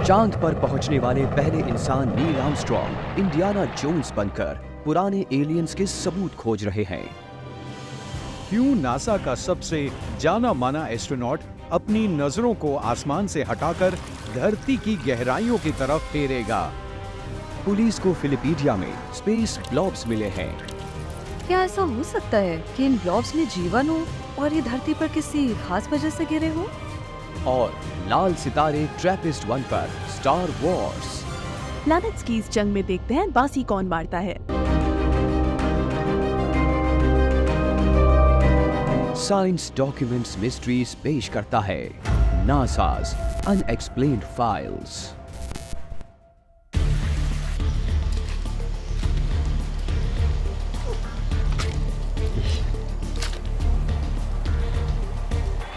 चांद पर पहुंचने वाले पहले इंसान नील आर्मस्ट्रॉन्ग इंडियाना जोन्स बनकर पुराने एलियंस के सबूत खोज रहे हैं। क्यों नासा का सबसे जाना माना एस्ट्रोनॉट अपनी नजरों को आसमान से हटाकर धरती की गहराइयों की तरफ फेरेगा? पुलिस को फिलिपीडिया में स्पेस ब्लॉब्स मिले हैं। क्या ऐसा हो सकता है कि इन ब्लॉब्स में जीवन हो और ये धरती पर किसी खास वजह से गिरे हो? और लाल सितारे ट्रैपिस्ट-1 पर स्टार वॉर्स। प्लैनेट्स की इस जंग में देखते हैं बाजी कौन मारता है। साइंस डॉक्यूमेंट्स मिस्ट्रीज पेश करता है नासा's अनएक्सप्लेन्ड फाइल्स।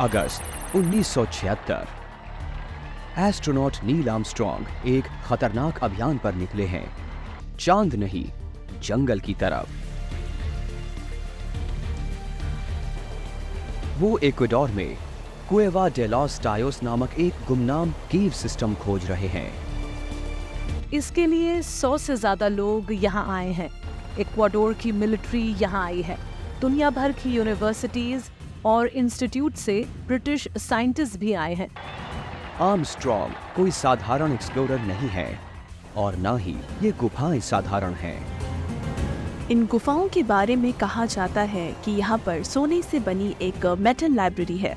अगस्त 1976। एस्ट्रोनॉट नील आर्मस्ट्रॉन्ग एक खतरनाक अभियान पर निकले हैं, चांद नहीं जंगल की तरफ। वो इक्वाडोर में कुएवा डे लॉस टायोस नामक एक गुमनाम केव सिस्टम खोज रहे हैं। इसके लिए 100 से ज्यादा लोग यहाँ आए हैं। इक्वाडोर की मिलिट्री यहाँ आई है। दुनिया भर की यूनिवर्सिटीज और इंस्टीट्यूट से ब्रिटिश साइंटिस्ट भी आए हैं। आर्मस्ट्रॉन्ग कोई साधारण एक्सप्लोरर नहीं है और ना ही ये गुफाएं साधारण हैं। इन गुफाओं के बारे में कहा जाता है कि यहाँ पर सोने से बनी एक मेटल लाइब्रेरी है।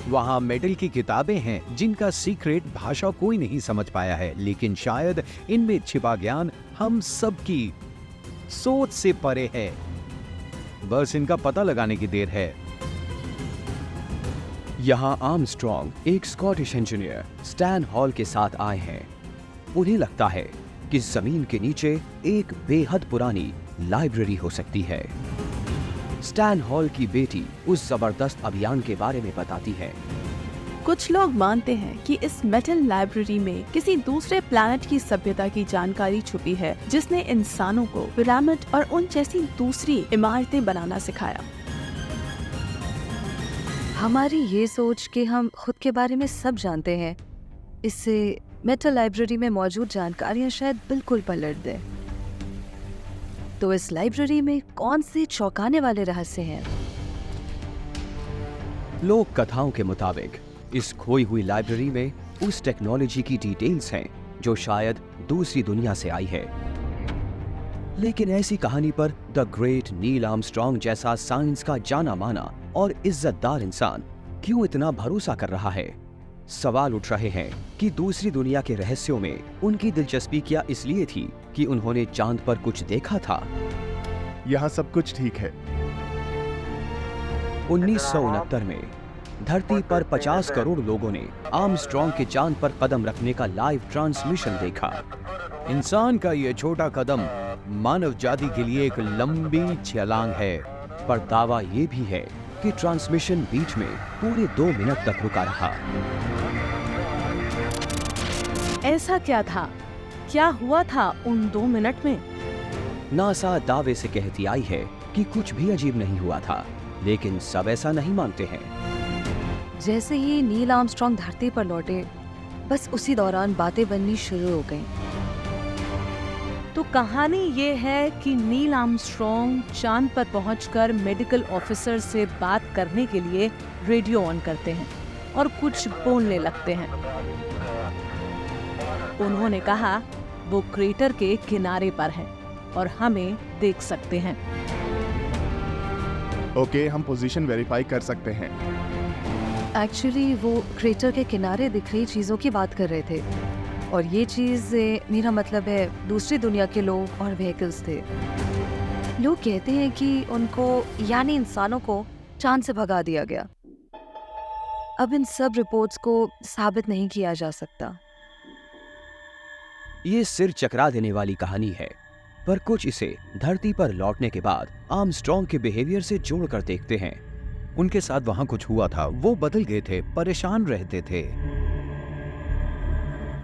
वहाँ मेटल की किताबें हैं जिनका सीक्रेट भाषा कोई नहीं समझ पाया है, लेकिन शायद इनमें छिपा ज्ञान हम सबकी सोच से परे है। बस इनका पता लगाने की देर है। यहाँ आर्मस्ट्रॉन्ग एक स्कॉटिश इंजीनियर स्टैन हॉल के साथ आए हैं। उन्हें लगता है कि जमीन के नीचे एक बेहद पुरानी लाइब्रेरी हो सकती है। स्टैन हॉल की बेटी उस जबरदस्त अभियान के बारे में बताती है। कुछ लोग मानते हैं कि इस मेटल लाइब्रेरी में किसी दूसरे प्लैनेट की सभ्यता की जानकारी छुपी है, जिसने इंसानों को पिरामिड और उन जैसी दूसरी इमारतें बनाना सिखाया। हमारी ये सोच कि हम खुद के बारे में सब जानते हैं, इससे मेटल लाइब्रेरी में मौजूद जानकारियां शायद बिल्कुल पलट दें। तो इस लाइब्रेरी में कौन से चौंकाने वाले रहस्य हैं? लोक कथाओं के मुताबिक इस खोई हुई लाइब्रेरी में उस टेक्नोलॉजी की डिटेल्स हैं जो शायद दूसरी दुनिया से आई है। लेकिन ऐसी कहानी पर द ग्रेट नील आर्मस्ट्रॉन्ग जैसा साइंस का जाना माना और इज्जतदार इंसान क्यों इतना भरोसा कर रहा है? सवाल उठ रहे हैं कि दूसरी दुनिया के रहस्यों में उनकी दिलचस्पी क्या इसलिए थी कि उन्होंने चांद पर कुछ देखा था? यहाँ सब कुछ ठीक है। 1969 में धरती पर 50 करोड़ लोगों ने आर्मस्ट्रॉन्ग के चांद पर कदम रखने का लाइव ट्रांसमिशन देखा। इंसान का ये छोटा कदम मानव जाति के लिए एक लंबी छलांग है। पर दावा ये भी है कि ट्रांसमिशन बीच में पूरे 2 मिनट तक रुका रहा। ऐसा क्या था? क्या हुआ था उन 2 मिनट में? नासा दावे से कहती आई है कि कुछ भी अजीब नहीं हुआ था, लेकिन सब ऐसा नहीं मानते हैं। जैसे ही नील आर्मस्ट्रॉन्ग धरती पर लौटे, बस उसी दौरान बातें बननी शुरू हो गईं। तो कहानी ये है कि नील आर्मस्ट्रॉन्ग चांद पर पहुंचकर मेडिकल ऑफिसर से बात करने के लिए रेडियो ऑन करते हैं और कुछ बोलने लगते हैं। उन्होंने कहा वो क्रेटर के किनारे पर है और हमें देख सकते हैं। ओके, हम पोजीशन वेरीफाई कर सकते हैं। एक्चुअली वो क्रेटर के किनारे दिख रही चीजों की बात कर रहे थे, और ये चीज मेरा मतलब है दूसरी दुनिया के लोग और व्हीकल्स थे। लोग कहते हैं कि उनको यानी इंसानों को चांद से भगा दिया गया। अब इन सब रिपोर्ट्स को साबित नहीं किया जा सकता। ये सिर चकरा देने वाली कहानी है, पर कुछ इसे धरती पर लौटने के बाद आर्मस्ट्रॉन्ग के बिहेवियर से जोड़कर देखते हैं। उनके साथ वहां कुछ हुआ था। वो बदल गए थे, परेशान रहते थे।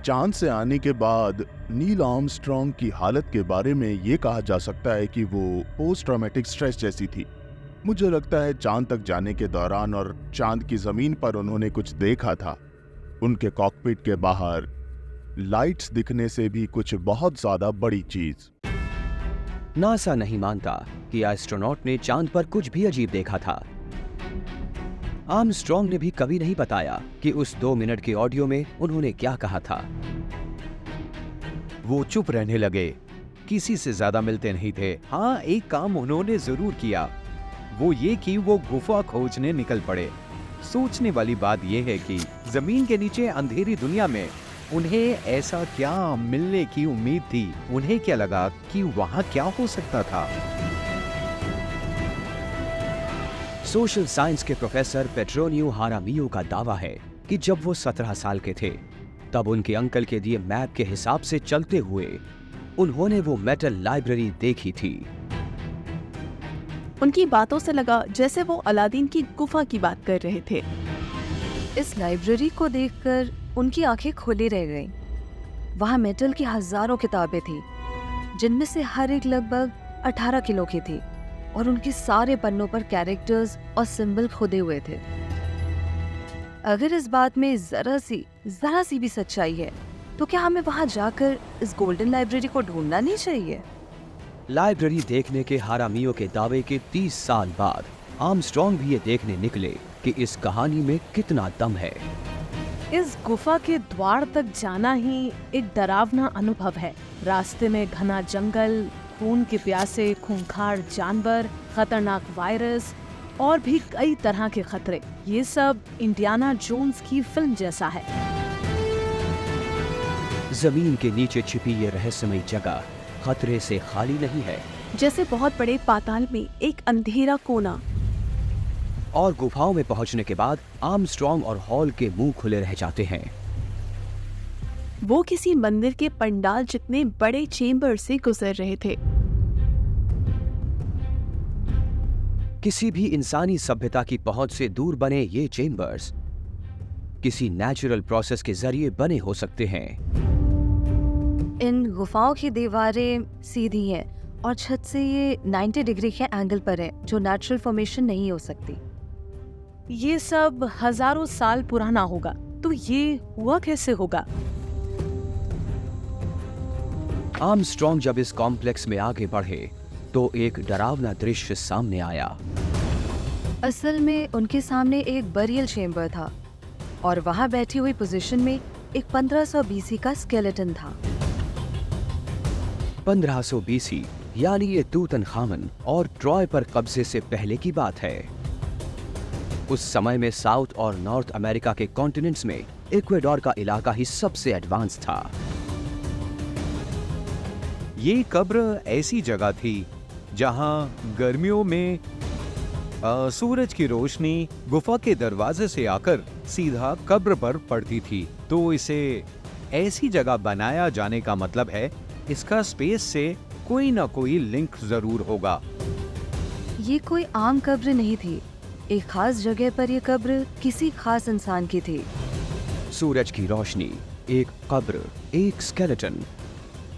चांद से आने के बाद नील आर्मस्ट्रॉन्ग की हालत के बारे में ये कहा जा सकता है कि वो पोस्ट ट्रॉमेटिक स्ट्रेस जैसी थी। मुझे लगता है चांद तक जाने के दौरान और चांद की जमीन पर उन्होंने कुछ देखा था उनके कॉकपिट के बाहर लाइट्स दिखने से भी कुछ बहुत ज्यादा बड़ी चीज। नासा नहीं मानता कि एस्ट्रोनॉट ने चांद पर कुछ भी अजीब देखा था। आर्मस्ट्रॉन्ग ने भी कभी नहीं बताया कि उस 2 मिनट के ऑडियो में उन्होंने क्या कहा था। वो चुप रहने लगे, किसी से ज्यादा मिलते नहीं थे। हाँ, एक काम उन्होंने जरूर किया, वो ये कि वो गुफा खोजने निकल पड़े। सोचने वाली बात यह है कि जमीन के नीचे अंधेरी दुनिया में उन्हें ऐसा क्या मिलने की उम्मीद थी। उन्हें क्या लगा कि वहां क्या हो सकता था। सोशल साइंस के प्रोफेसर पेट्रोनियो हारामियो का दावा है कि जब वो 17 साल के थे तब उनके अंकल के दिए मैप के हिसाब से चलते हुए उन्होंने वो मेटल लाइब्रेरी देखी थी। उनकी बातों से लगा जैसे वो अलादीन की गुफा की बात कर रहे थे। इस लाइब्रेरी को देखकर उनकी आंखें खुली रह गईं। वहाँ मेटल की हजारों किताबें थी, जिनमें से हर एक लगभग 18 किलो की थी और उनके सारे पन्नों पर कैरेक्टर्स और सिंबल खुदे हुए थे। अगर इस बात में जरा सी भी सच्चाई है तो क्या हमें वहाँ जाकर इस गोल्डन लाइब्रेरी को ढूंढना नहीं चाहिए? लाइब्रेरी देखने के हारामियो के दावे के 30 साल बाद आर्मस्ट्रॉन्ग भी ये देखने निकले कि इस कहानी में कितना दम है। इस गुफा के द्वार तक जाना ही एक डरावना अनुभव है। रास्ते में घना जंगल, खून के प्यासे खूंखार जानवर, खतरनाक वायरस और भी कई तरह के खतरे। ये सब इंडियाना जोन्स की फिल्म जैसा है। जमीन के नीचे छिपी ये रहस्यमयी जगह खतरे से खाली नहीं है। जैसे बहुत बड़े पाताल में एक अंधेरा कोना। और गुफाओं में पहुंचने के बाद आर्मस्ट्रॉन्ग और हॉल के मुंह खुले रह जाते हैं। वो किसी मंदिर के पंडाल जितने बड़े चेम्बर से गुजर रहे थे। किसी भी इंसानी सभ्यता की पहुंच से दूर बने ये चेम्बर्स किसी नेचुरल प्रोसेस के जरिए बने हो सकते हैं। इन गुफाओं की दीवारें सीधी हैं और छत से ये 90 डिग्री के एंगल पर है, जो नेचुरल फॉर्मेशन नहीं हो सकती। ये सब हजारों साल पुराना होगा, तो ये हुआ कैसे होगा? आर्मस्ट्रॉन्ग जब इस कॉम्प्लेक्स में आगे बढ़े तो एक डरावना दृश्य सामने आया। असल में उनके सामने एक बरियल चेम्बर था और वहां बैठी हुई पोजीशन में एक 1500 BC का स्केलेटन था। 1500 BC यानी ये तूतनखामन और ट्रॉय पर कब्जे से पहले की बात है। उस समय में साउथ और नॉर्थ अमेरिका के कॉन्टिनेंट्स में इक्वेडोर का इलाका ही सबसे एडवांस था। ये कब्र ऐसी जगह थी जहां गर्मियों में सूरज की रोशनी गुफा के दरवाजे से आकर सीधा कब्र पर पड़ती थी। तो इसे ऐसी जगह बनाया जाने का मतलब है इसका स्पेस से कोई ना कोई लिंक जरूर होगा। ये कोई आम कब्र नहीं थी। एक खास जगह पर यह कब्र किसी खास इंसान की थी। सूरज की रोशनी, एक कब्र, एक स्केलेटन।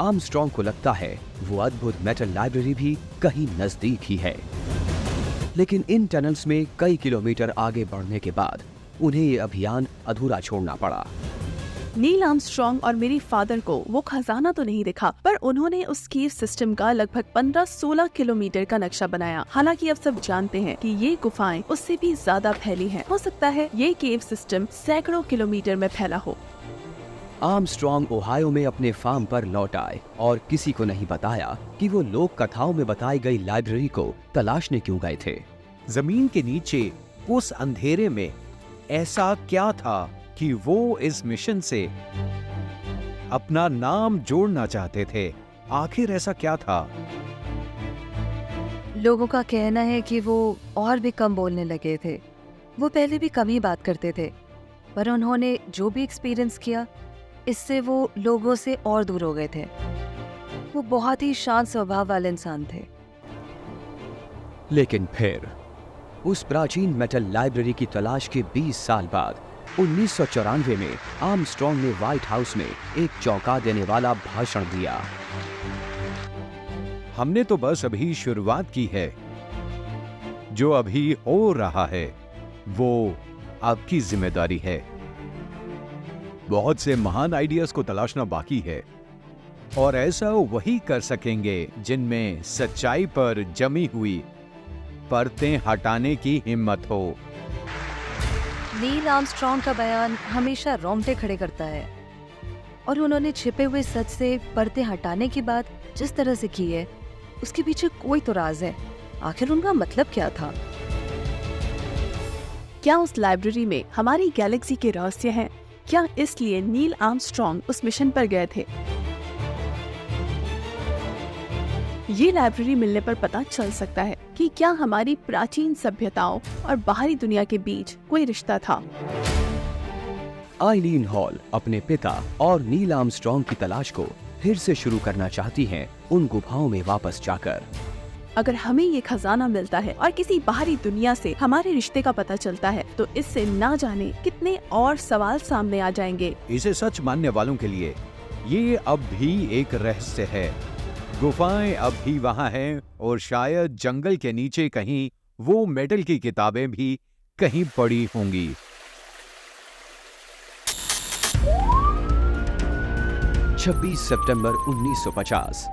आर्मस्ट्रॉन्ग को लगता है वो अद्भुत मेटल लाइब्रेरी भी कहीं नजदीक ही है। लेकिन इन टनल्स में कई किलोमीटर आगे बढ़ने के बाद उन्हें ये अभियान अधूरा छोड़ना पड़ा। नील आर्मस्ट्रॉन्ग और मेरी फादर को वो खजाना तो नहीं दिखा, पर उन्होंने उस केव सिस्टम का लगभग 15-16 किलोमीटर का नक्शा बनाया। हालांकि अब सब जानते हैं कि ये गुफाएं उससे भी ज्यादा फैली हैं। हो सकता है ये केव सिस्टम सैकड़ों किलोमीटर में फैला हो। आर्मस्ट्रॉन्ग ओहायो में अपने फार्म पर लौट आए और किसी को नहीं बताया कि वो लोक कथाओं में बताई गई लाइब्रेरी को तलाशने क्यों गए थे। जमीन के नीचे उस अंधेरे में ऐसा क्या था कि वो इस मिशन से अपना नाम जोड़ना चाहते थे? आखिर ऐसा क्या था? लोगों का कहना है कि वो और भी कम बोलने लगे थे। वो पहले भी कम ही बात करते थे, पर उन्होंने जो भी एक्सपीरियंस किया इससे वो लोगों से और दूर हो गए थे। वो बहुत ही शांत स्वभाव वाले इंसान थे। लेकिन फिर उस प्राचीन मेटल लाइब्रेरी की तलाश के 20 साल बाद 1994 में आर्मस्ट्रॉन्ग ने व्हाइट हाउस में एक चौंका देने वाला भाषण दिया। हमने तो बस अभी शुरुआत की है। जो अभी हो रहा है वो आपकी जिम्मेदारी है। बहुत से महान आइडियाज को तलाशना बाकी है और ऐसा वही कर सकेंगे जिनमें सच्चाई पर जमी हुई परतें हटाने की हिम्मत हो। नील आर्मस्ट्रॉन्ग का बयान हमेशा रोंगटे खड़े करता है और उन्होंने छिपे हुए सच से पर्दे हटाने की बात जिस तरह से की है उसके पीछे कोई तो राज है। आखिर उनका मतलब क्या था? क्या उस लाइब्रेरी में हमारी गैलेक्सी के रहस्य हैं? क्या इसलिए नील आर्मस्ट्रॉन्ग उस मिशन पर गए थे? ये लाइब्रेरी मिलने पर पता चल सकता है कि क्या हमारी प्राचीन सभ्यताओं और बाहरी दुनिया के बीच कोई रिश्ता था। आइलीन हॉल अपने पिता और नील आर्मस्ट्रॉन्ग की तलाश को फिर से शुरू करना चाहती हैं उन गुफाओं में वापस जाकर। अगर हमें ये खजाना मिलता है और किसी बाहरी दुनिया से हमारे रिश्ते का पता चलता है तो इससे ना जाने कितने और सवाल सामने आ जाएंगे। इसे सच मानने वालों के लिए ये अब भी एक रहस्य है। गुफाएं अब भी वहां हैं और शायद जंगल के नीचे कहीं वो मेटल की किताबें भी कहीं पड़ी होंगी। 26 सितंबर 1950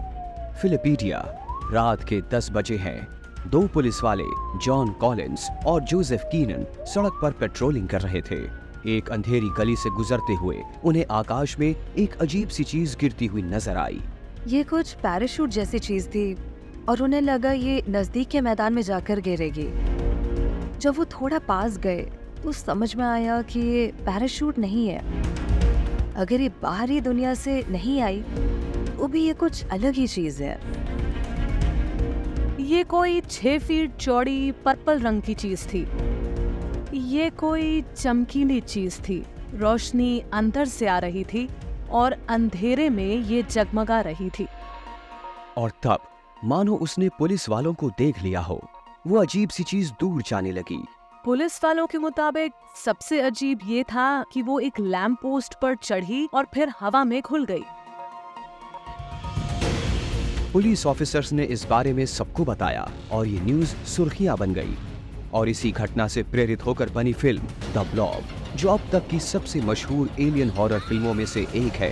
फिलिपीडिया। रात के 10 बजे हैं। दो पुलिस वाले जॉन कॉलिंस और जोसेफ कीनन सड़क पर पेट्रोलिंग कर रहे थे। एक अंधेरी गली से गुजरते हुए उन्हें आकाश में एक अजीब सी चीज गिरती हुई नजर आई। ये कुछ पैराशूट जैसी चीज थी और उन्हें लगा ये नजदीक के मैदान में जाकर गिरेगी। जब वो थोड़ा पास गए तो समझ में आया कि ये पैराशूट नहीं है। अगर ये बाहरी दुनिया से नहीं आई तो भी ये कुछ अलग ही चीज है। ये कोई 6 फीट चौड़ी पर्पल रंग की चीज थी। ये कोई चमकीली चीज थी। रोशनी अंदर से आ रही थी और अंधेरे में ये जगमगा रही थी। और तब मानो उसने पुलिस वालों को देख लिया हो। वो अजीब सी चीज दूर जाने लगी। पुलिस वालों के मुताबिक सबसे अजीब ये था कि वो एक लैंप पोस्ट पर चढ़ी और फिर हवा में घुल गई। पुलिस ऑफिसर्स ने इस बारे में सबको बताया और ये न्यूज सुर्खियां बन गई। और इसी घटना से प्रेरित होकर बनी फिल्म द ब्लॉब, जो अब तक की सबसे मशहूर एलियन हॉरर फिल्मों में से एक है।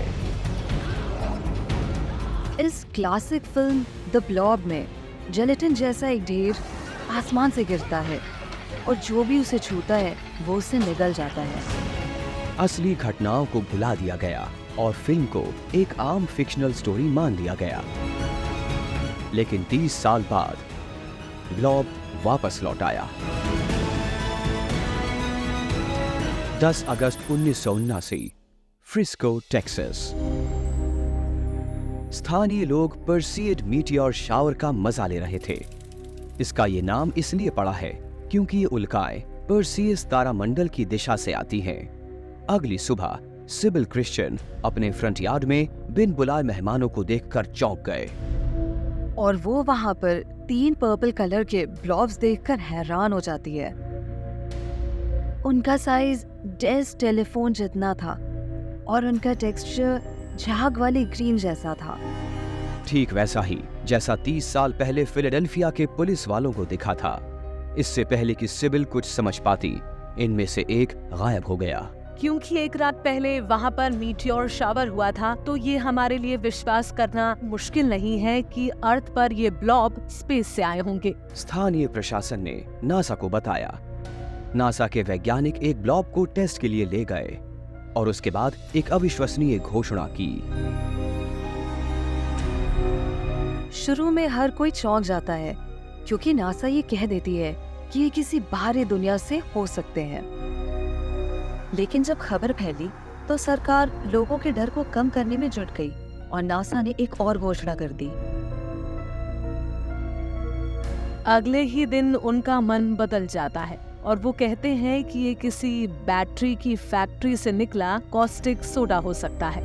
इस क्लासिक फिल्म द ब्लॉब में जेलेटिन जैसा एक ढेर आसमान से गिरता है और जो भी उसे छूता है वो उससे निगल जाता है। असली घटनाओं को भुला दिया गया और फिल्म को एक आम फिक्शनल स्टोरी मान लिया गया। लेकिन 30 साल बाद ब्लॉब वापस लौट आया। 10 अगस्त 1979 फ्रिस्को, टेक्सास। स्थानीय लोग परसीड मीटियोर शावर का मजा ले रहे थे। इसका ये नाम इसलिए पड़ा है क्योंकि ये उल्काएं परसीस तारामंडल की दिशा से आती हैं। अगली सुबह सिबिल क्रिश्चियन अपने फ्रंट यार्ड में बिन बुलाए मेहमानों को देखकर चौंक गए और वो वहाँ पर 3 पर्पल कलर के ब्लॉब्स देखकर हैरान हो जाती है। उनका साइज डेस्क टेलीफोन जितना था और उनका टेक्सचर झाग वाली ग्रीन जैसा था। ठीक वैसा ही जैसा 30 साल पहले फिलाडेल्फिया के पुलिस वालों को दिखा था। इससे पहले कि सिबिल कुछ समझ पाती, इनमें से एक गायब हो गया। क्योंकि एक रात पहले वहाँ पर मीटियोर शावर हुआ था, तो ये हमारे लिए विश्वास करना मुश्किल नहीं है कि अर्थ पर ये ब्लॉब स्पेस से आए होंगे। स्थानीय प्रशासन ने नासा को बताया। नासा के वैज्ञानिक एक ब्लॉब को टेस्ट के लिए ले गए और उसके बाद एक अविश्वसनीय घोषणा की। शुरू में हर कोई चौंक जाता है क्योंकि नासा ये कह देती है कि ये किसी बाहरी दुनिया से हो सकते हैं। लेकिन जब खबर फैली तो सरकार लोगों के डर को कम करने में जुट गई और नासा ने एक और घोषणा कर दी। अगले ही दिन उनका मन बदल जाता है और वो कहते हैं कि ये किसी बैटरी की फैक्ट्री से निकला कॉस्टिक सोडा हो सकता है।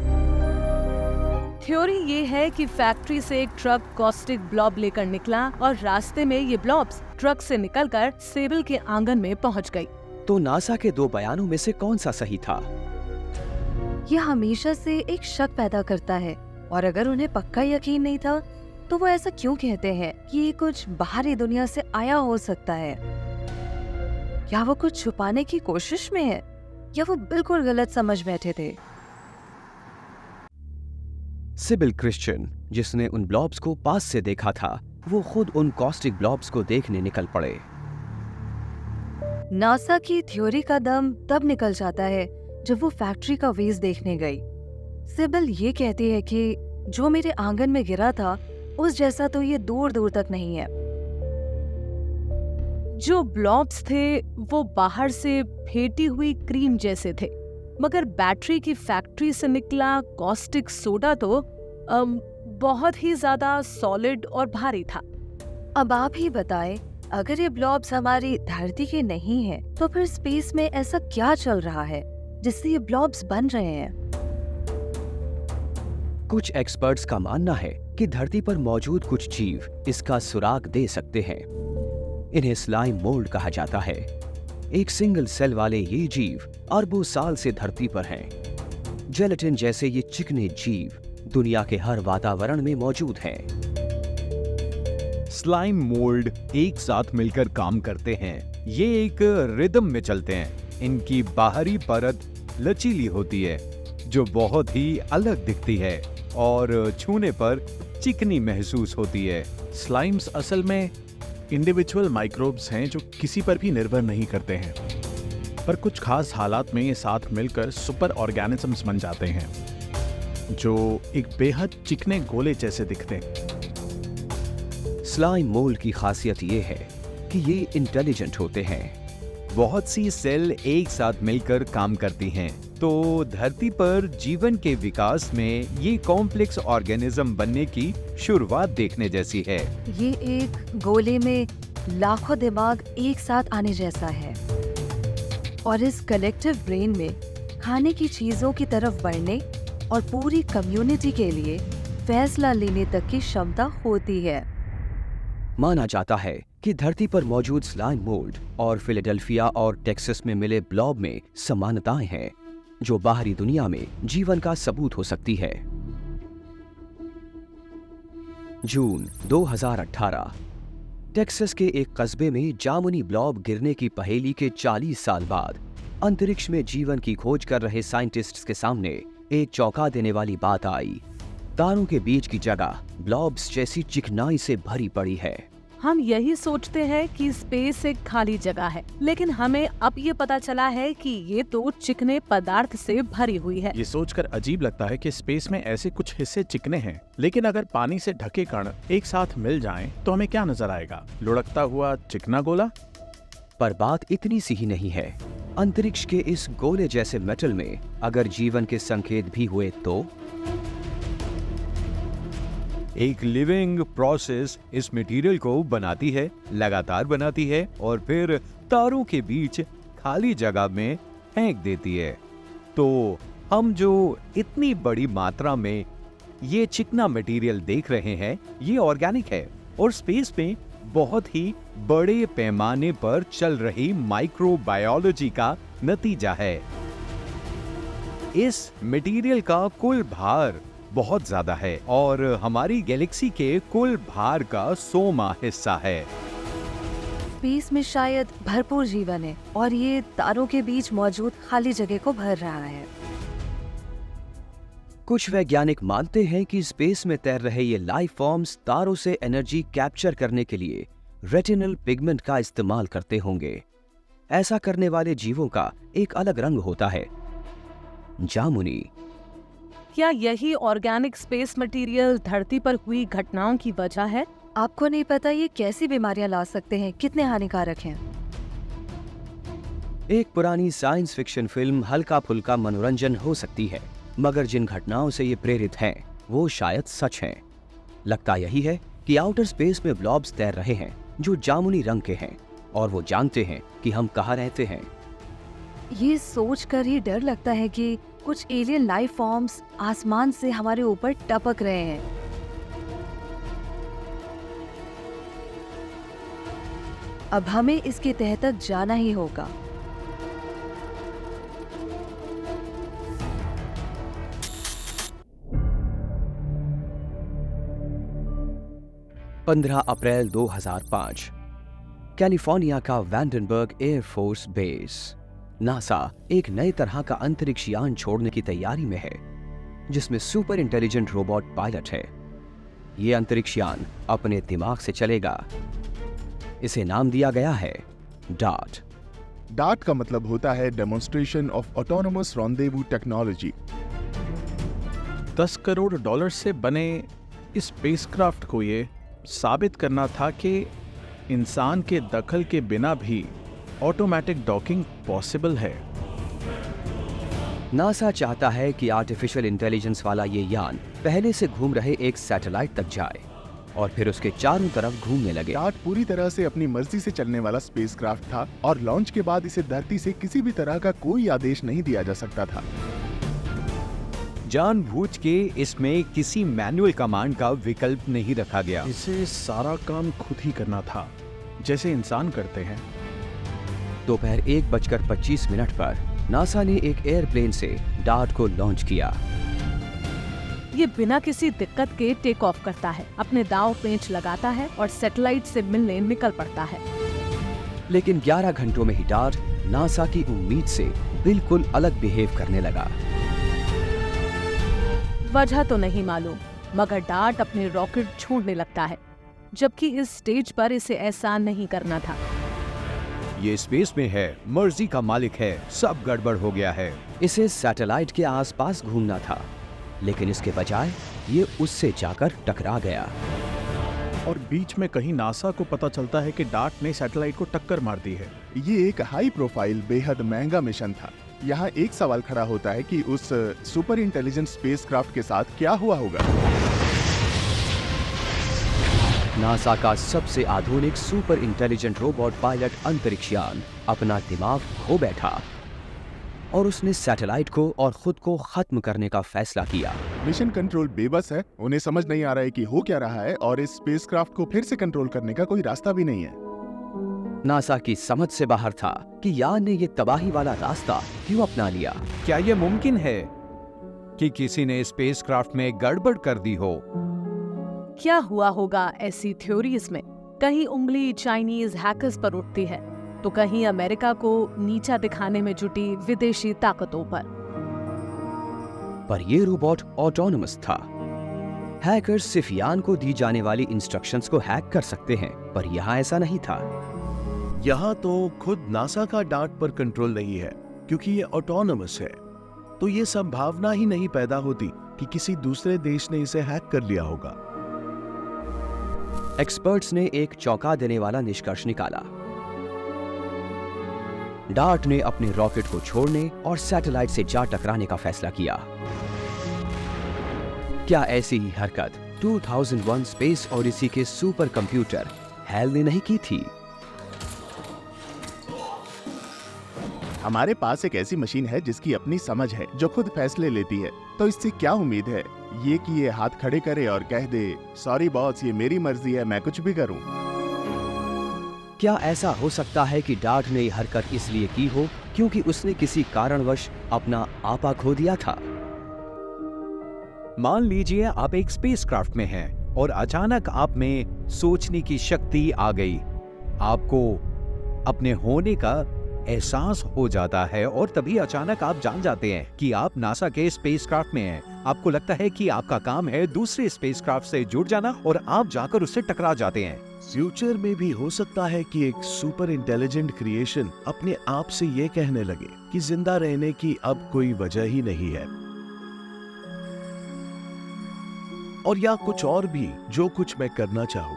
थ्योरी ये है कि फैक्ट्री से एक ट्रक कॉस्टिक ब्लॉब लेकर निकला और रास्ते में ये ब्लॉब्स ट्रक से निकलकर सेबिल के आंगन में पहुंच गई। तो नासा के 2 बयानों में से कौन सा सही था? यह हमेशा से एक शक पैदा करता है और अगर उन्हें पक्का यकीन नहीं था तो वो ऐसा क्यों कहते हैं कि ये कुछ बाहरी दुनिया से आया हो सकता है? क्या वो कुछ छुपाने की कोशिश में है या वो बिल्कुल गलत समझ बैठे थे? सिबिल क्रिश्चियन, जिसने उन ब्लॉब्स को पास से देखा था, वो खुद उन कॉस्टिक ब्लॉब्स को देखने निकल पड़े। नासा की थ्योरी का दम तब निकल जाता है जब वो फैक्ट्री का वेस्ट देखने गई। सिबिल ये कहती है कि जो मेरे आंगन में गिरा था उस जैसा तो ये दूर दूर तक नहीं है। जो ब्लॉब्स थे वो बाहर से फेंटी हुई क्रीम जैसे थे, मगर बैटरी की फैक्ट्री से निकला कॉस्टिक सोडा तो बहुत ही ज्यादा सॉलिड और भारी था। अब आप ही बताएं, अगर ये ब्लॉब्स हमारी धरती के नहीं हैं, तो फिर स्पेस में ऐसा क्या चल रहा है जिससे ये ब्लॉब्स बन रहे हैं? कुछ एक्सपर्ट्स का मानना है कि धरती पर मौजूद कुछ जीव इसका सुराग दे सकते हैं। इन्हें स्लाइम मोल्ड कहा जाता है। एक सिंगल सेल वाले ये जीव अरबों साल से धरती पर हैं। जेलेटिन जैसे ये चिकने जीव दुनिया के हर वातावरण में मौजूद हैं। स्लाइम मोल्ड एक साथ मिलकर काम करते हैं। ये एक रिदम में चलते हैं। इनकी बाहरी परत लचीली होती है जो बहुत ही अलग दिखती है और छूने पर चिकनी महसूस होती है। स्लाइम्स असल में इंडिविजुअल माइक्रोब्स हैं जो किसी पर भी निर्भर नहीं करते हैं, पर कुछ खास हालात में ये साथ मिलकर सुपर ऑर्गेनिजम्स बन जाते हैं जो एक बेहद चिकने गोले जैसे दिखते हैं। स्लाइम मोल्ड की खासियत ये है कि ये इंटेलिजेंट होते हैं। बहुत सी सेल एक साथ मिलकर काम करती हैं, तो धरती पर जीवन के विकास में ये कॉम्प्लेक्स ऑर्गेनिज्म बनने की शुरुआत देखने जैसी है। ये एक गोले में लाखों दिमाग एक साथ आने जैसा है और इस कलेक्टिव ब्रेन में खाने की चीजों की तरफ बढ़ने और पूरी कम्युनिटी के लिए फैसला लेने तक की क्षमता होती है। माना जाता है कि धरती पर मौजूद स्लाइम मोल्ड और फिलाडेल्फिया और टेक्सास में मिले ब्लॉब में समानताएं हैं जो बाहरी दुनिया में जीवन का सबूत हो सकती है। जून 2018, टेक्सास के एक कस्बे में जामुनी ब्लॉब गिरने की पहेली के 40 साल बाद अंतरिक्ष में जीवन की खोज कर रहे साइंटिस्ट्स के सामने एक चौंका देने वाली बात आई। तारों के बीच की जगह ब्लॉब्स जैसी चिकनाई से भरी पड़ी है। हम यही सोचते हैं कि स्पेस एक खाली जगह है, लेकिन हमें अब ये पता चला है कि ये तो चिकने पदार्थ से भरी हुई है। ये सोचकर अजीब लगता है कि स्पेस में ऐसे कुछ हिस्से चिकने हैं, लेकिन अगर पानी से ढके कण एक साथ मिल जाएं, तो हमें क्या नजर आएगा? लुढ़कता हुआ चिकना गोला? पर बात इतनी सी ही नहीं है। अंतरिक्ष के इस गोले जैसे मेटल में अगर जीवन के संकेत भी हुए तो एक लिविंग प्रोसेस इस मटेरियल को बनाती है, लगातार बनाती है और फिर तारों के बीच खाली जगह में फेंक देती है। तो हम जो इतनी बड़ी मात्रा में ये चिकना मटेरियल देख रहे हैं, ये ऑर्गेनिक है और स्पेस में बहुत ही बड़े पैमाने पर चल रही माइक्रोबायोलॉजी का नतीजा है। इस मटेरियल का कुल भार बहुत ज्यादा है और हमारी गैलेक्सी के कुल भार का 100वां हिस्सा है। स्पेस में शायद भरपूर जीवन है और ये तारों के बीच मौजूद खाली जगह को भर रहा है। कुछ वैज्ञानिक मानते हैं कि स्पेस में तैर रहे ये लाइफ फॉर्म्स तारों से एनर्जी कैप्चर करने के लिए रेटिनल पिगमेंट का इस्तेमाल करते होंगे। ऐसा करने वाले जीवों का एक अलग रंग होता है, जामुनी। क्या यही ऑर्गेनिक स्पेस मटेरियल धरती पर हुई घटनाओं की वजह है? आपको नहीं पता ये कैसी बीमारियां ला सकते हैं, कितने हानिकारक हैं। एक पुरानी साइंस फिक्शन फिल्म हल्का फुल्का मनोरंजन हो सकती है, मगर जिन घटनाओं से ये प्रेरित हैं, वो शायद सच हैं। लगता यही है कि आउटर स्पेस में ब्लॉब्स तैर रहे हैं जो जामुनी रंग के हैं और वो जानते हैं कि हम कहाँ रहते हैं। ये सोचकर ही डर लगता है कि कुछ एलियन लाइफ फॉर्म्स आसमान से हमारे ऊपर टपक रहे हैं। अब हमें इसके तह तक जाना ही होगा। अप्रैल 2005, कैलिफोर्निया का वैंडनबर्ग एयरफोर्स बेस। नासा एक नए तरह का अंतरिक्ष यान छोड़ने की तैयारी में है। जिसमें सुपर इंटेलिजेंट रोबोट पायलट है। ये अंतरिक्ष यान अपने दिमाग से चलेगा। इसे नाम दिया गया है डार्ट। डार्ट का मतलब होता है demonstration of autonomous rendezvous technology. $10 crore से बने इस स्पेसक्राफ्ट को ये साबित करना था कि इंसान के दखल के बिना भी ऑटोमेटिक डॉकिंग पॉसिबल है। नासा चाहता है कि आर्टिफिशियल इंटेलिजेंस वाला ये यान पहले से घूम रहे एक सैटेलाइट तक जाए और फिर उसके चारों तरफ घूमने लगे। डार्ट पूरी तरह से अपनी मर्जी से चलने वाला स्पेसक्राफ्ट था और लॉन्च के बाद इसे धरती से किसी भी तरह का कोई आदेश नहीं दिया जा सकता था। जानबूझ के इसमें किसी मैनुअल कमांड का विकल्प नहीं रखा गया। इसे सारा काम खुद ही करना था, जैसे इंसान करते हैं। दोपहर 1:25 पर नासा ने एक एयरप्लेन से डार्ट को लॉन्च किया। ये बिना किसी दिक्कत के टेक ऑफ करता है, अपने दांव पेंच लगाता है और सैटेलाइट से मिलने निकल पड़ता है। लेकिन 11 घंटों में ही डार्ट नासा की उम्मीद से बिल्कुल अलग बिहेव करने लगा। वजह तो नहीं मालूम, मगर डार्ट अपने रॉकेट छोड़ने लगता है, जबकि इस स्टेज पर इसे ऐसा नहीं करना था। ये स्पेस में है, मर्जी का मालिक है, सब गड़बड़ हो गया है। इसे सैटेलाइट के आसपास घूमना था, लेकिन इसके बजाय ये उससे जाकर टकरा गया। और बीच में कहीं नासा को पता चलता है कि डार्ट ने सैटेलाइट को टक्कर मार दी है। ये एक हाई प्रोफाइल बेहद महंगा मिशन था। यहाँ एक सवाल खड़ा होता है कि उस सुपर इंटेलिजेंट स्पेसक्राफ्ट के साथ क्या हुआ होगा। नासा का सबसे आधुनिक सुपर इंटेलिजेंट रोबोट पायलट अंतरिक्ष यान अपना दिमाग खो बैठा और उसने सैटेलाइट को और खुद को खत्म करने का फैसला किया। मिशन कंट्रोल बेबस है, उन्हें समझ नहीं आ रहा है कि हो क्या रहा है और इस स्पेसक्राफ्ट को फिर से कंट्रोल करने का कोई रास्ता भी नहीं है। नासा की समझ से बाहर था कि यान ने ये तबाही वाला रास्ता क्यों अपना लिया। क्या ये मुमकिन है कि किसी ने स्पेसक्राफ्ट में गड़बड़ कर दी हो? क्या हुआ होगा ऐसी थ्योरीज में? कहीं उंगली चाइनीज हैकर्स पर उठती है, तो कहीं अमेरिका को नीचा दिखाने में जुटी विदेशी ताकतों पर ये रोबोट ऑटोनोमस था। हैकर्स सिर्फ यान को दी जाने वाली इंस्ट्रक्शंस को हैक कर सकते हैं, पर यहाँ ऐसा नहीं था। यहाँ तो खुद नासा का डार्ट पर कंट्रोल नहीं है, क्योंकि ये ऑटोनोमस है। तो ये संभावना ही नहीं पैदा होती कि किसी दूसरे देश ने इसे हैक कर लिया होगा। एक्सपर्ट्स ने एक चौंका देने वाला निष्कर्ष निकाला। डार्ट ने अपने रॉकेट को छोड़ने और सैटेलाइट से जा टकराने का फैसला किया। क्या ऐसी ही हरकत 2001 स्पेस ओडिसी के सुपर कंप्यूटर हैल ने नहीं की थी? हमारे पास एक ऐसी मशीन है जिसकी अपनी समझ है, जो खुद फैसले लेती है। तो इससे क्या उम्मीद है ये कि ये हाथ खड़े करे और कह दे, सॉरी बॉस, ये मेरी मर्जी है, मैं कुछ भी करूं। क्या ऐसा हो सकता है कि डार्ट ने यह हरकत इसलिए की हो क्योंकि उसने किसी कारणवश अपना आपा खो दिया था? मान लीजिए आप एक स्पेसक्राफ्ट में हैं और अचानक आप में सोचने की शक्ति आ गई। आपको अपने होने का एहसास हो जाता है और तभी अचानक आप जान जाते हैं कि आप नासा के स्पेसक्राफ्ट में हैं। आपको लगता है कि आपका काम है दूसरे स्पेसक्राफ्ट से जुड़ जाना और आप जाकर उससे टकरा जाते हैं। फ्यूचर में भी हो सकता है कि एक सुपर इंटेलिजेंट क्रिएशन अपने आप से ये कहने लगे कि जिंदा रहने की अब कोई वजह ही नहीं है, और या कुछ और भी जो कुछ मैं करना चाहूं।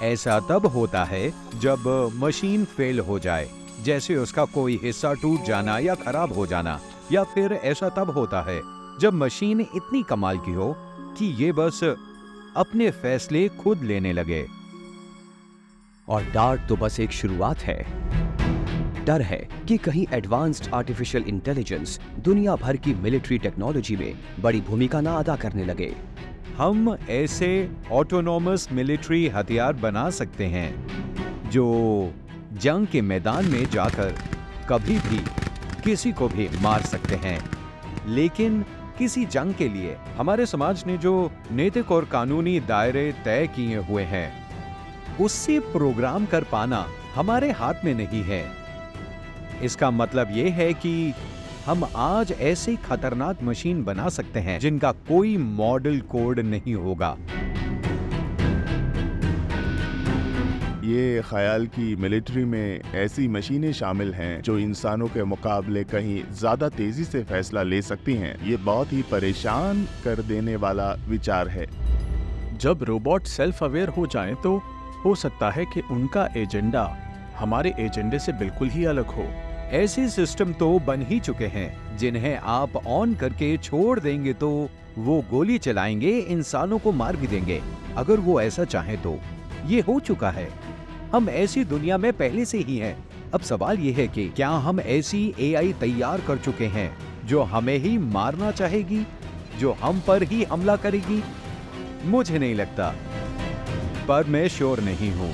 ऐसा तब होता है जब मशीन फेल हो जाए, जैसे उसका कोई हिस्सा टूट जाना या खराब हो जाना, या फिर ऐसा तब होता है जब मशीन इतनी कमाल की हो कि ये बस अपने फैसले खुद लेने लगे। और डार्ट तो बस एक शुरुआत है। डर है कि कहीं एडवांस्ड आर्टिफिशियल इंटेलिजेंस दुनिया भर की मिलिट्री टेक्नोलॉजी में बड़ी भूमिका ना अदा करने लगे। हम ऐसे ऑटोनोमस मिलिट्री हथियार बना सकते हैं जो जंग के मैदान में जाकर कभी भी किसी को भी मार सकते हैं। लेकिन किसी जंग के लिए हमारे समाज ने जो नैतिक और कानूनी दायरे तय किए हुए हैं, उससे प्रोग्राम कर पाना हमारे हाथ में नहीं है। इसका मतलब ये है कि हम आज ऐसी खतरनाक मशीन बना सकते हैं जिनका कोई मॉडल कोड नहीं होगा। ये ख्याल कि मिलिट्री में ऐसी मशीनें शामिल हैं जो इंसानों के मुकाबले कहीं ज्यादा तेजी से फैसला ले सकती हैं, ये बहुत ही परेशान कर देने वाला विचार है। जब रोबोट सेल्फ अवेयर हो जाएं तो हो सकता है कि उनका एजेंडा हमारे एजेंडे से बिल्कुल ही अलग हो। ऐसे सिस्टम तो बन ही चुके हैं जिन्हें आप ऑन करके छोड़ देंगे तो वो गोली चलाएंगे, इंसानों को मार भी देंगे अगर वो ऐसा चाहें तो। ये हो चुका है। हम ऐसी दुनिया में पहले से ही हैं। अब सवाल ये है कि क्या हम ऐसी एआई तैयार कर चुके हैं जो हमें ही मारना चाहेगी, जो हम पर ही हमला करेगी? मुझे नहीं लगता, पर मैं श्योर नहीं हूं।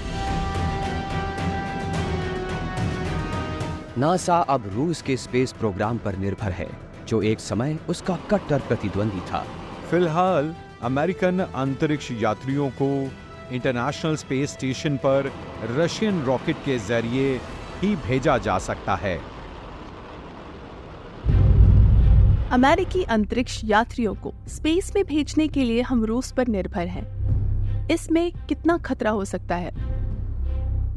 नासा अब रूस के स्पेस प्रोग्राम पर निर्भर है, जो एक समय उसका कट्टर प्रतिद्वंदी था। फिलहाल अमेरिकन अंतरिक्ष यात्रियों को इंटरनेशनल स्पेस स्टेशन पर रशियन रॉकेट के जरिए ही भेजा जा सकता है। अमेरिकी अंतरिक्ष यात्रियों को स्पेस में भेजने के लिए हम रूस पर निर्भर हैं। इसमें कितना खतरा हो सकता है?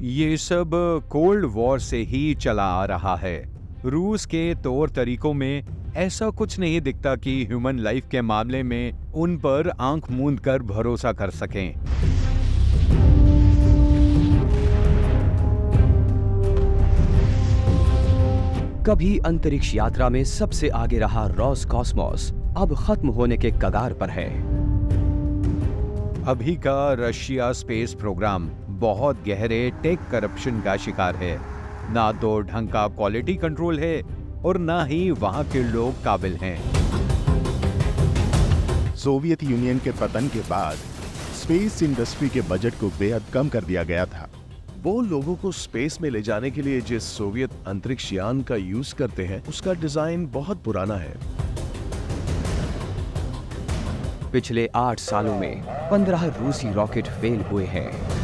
ये सब कोल्ड वॉर से ही चला आ रहा है। रूस के तौर तरीकों में ऐसा कुछ नहीं दिखता कि ह्यूमन लाइफ के मामले में उन पर आंख मूंद कर भरोसा कर सकें। कभी अंतरिक्ष यात्रा में सबसे आगे रहा रोसकॉस्मोस अब खत्म होने के कगार पर है। अभी का रशिया स्पेस प्रोग्राम बहुत गहरे टेक करप्शन का शिकार है। ना तो ढंग का क्वालिटी कंट्रोल है और ना ही वहां के लोग काबिल हैं। सोवियत यूनियन के पतन के बाद स्पेस इंडस्ट्री के बजट को बेहद कम कर दिया गया था। वो लोगों को स्पेस में ले जाने के लिए जिस सोवियत अंतरिक्ष यान का यूज करते हैं उसका डिजाइन बहुत पुराना है। पिछले 8 सालों में 15 रूसी रॉकेट फेल हुए हैं